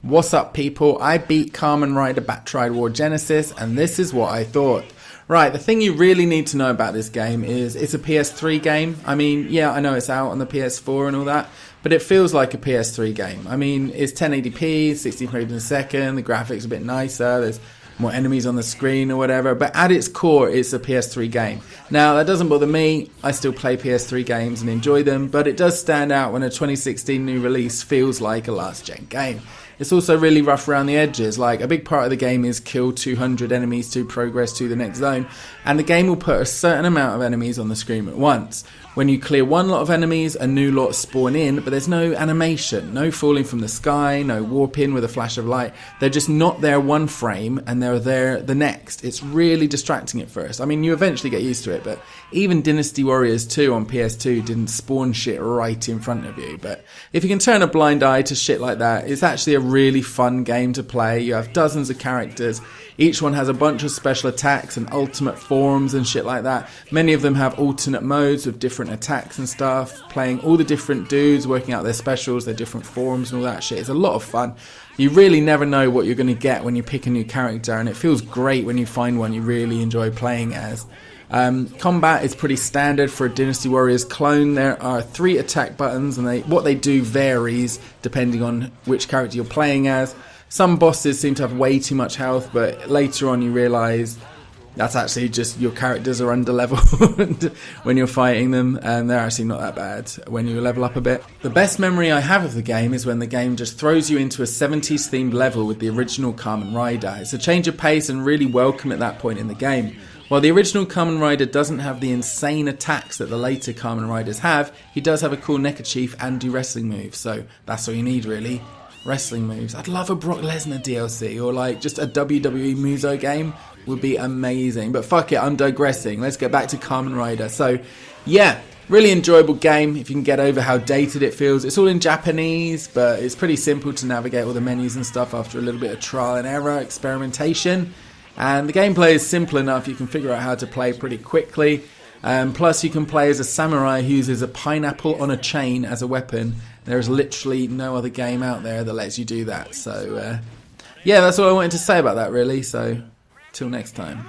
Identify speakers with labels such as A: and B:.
A: What's up, people? I beat Kamen Rider Battride War Genesis, and this is what I thought. Right, the thing you really need to know about this game is it's a PS3 game. I mean, yeah, I know it's out on the PS4 and all that, but it feels like a PS3 game. I mean, it's 1080p, 60 frames a second, the graphics are a bit nicer, there's more enemies on the screen or whatever, but at its core, it's a PS3 game. Now, that doesn't bother me. I still play PS3 games and enjoy them, but it does stand out when a 2016 new release feels like a last-gen game. It's also really rough around the edges. Like, a big part of the game is kill 200 enemies to progress to the next zone, and the game will put a certain amount of enemies on the screen at once. When you clear one lot of enemies, a new lot spawn in, but there's no animation, no falling from the sky, no warping with a flash of light. They're just not there one frame, and they're there the next. It's really distracting at first. I mean, you eventually get used to it, but even Dynasty Warriors 2 on PS2 didn't spawn shit right in front of you. But if you can turn a blind eye to shit like that, it's actually a really fun game to play. You have dozens of characters. Each one has a bunch of special attacks and ultimate forms and shit like that. Many of them have alternate modes with different attacks and stuff, playing all the different dudes, working out their specials, their different forms and all that shit. It's a lot of fun. You really never know what you're going to get when you pick a new character, and it feels great when you find one you really enjoy playing as. Combat is pretty standard for a Dynasty Warriors clone. There are 3 attack buttons, and what they do varies depending on which character you're playing as. Some bosses seem to have way too much health, but later on you realise that's actually just your characters are under leveled when you're fighting them, and they're actually not that bad when you level up a bit. The best memory I have of the game is when the game just throws you into a 70s themed level with the original Kamen Rider. It's a change of pace and really welcome at that point in the game. While the original Kamen Rider doesn't have the insane attacks that the later Kamen Riders have, he does have a cool neckerchief and do wrestling moves, so that's all you need really. Wrestling moves. I'd love a Brock Lesnar DLC, or like just a WWE Muso game would be amazing. But fuck it, I'm digressing. Let's get back to Kamen Rider. So yeah, really enjoyable game if you can get over how dated it feels. It's all in Japanese, but it's pretty simple to navigate all the menus and stuff after a little bit of trial and error, experimentation. And the gameplay is simple enough, you can figure out how to play pretty quickly. Plus you can play as a samurai who uses a pineapple on a chain as a weapon. There's literally no other game out there that lets you do that. So yeah, that's all I wanted to say about that really. So till next time.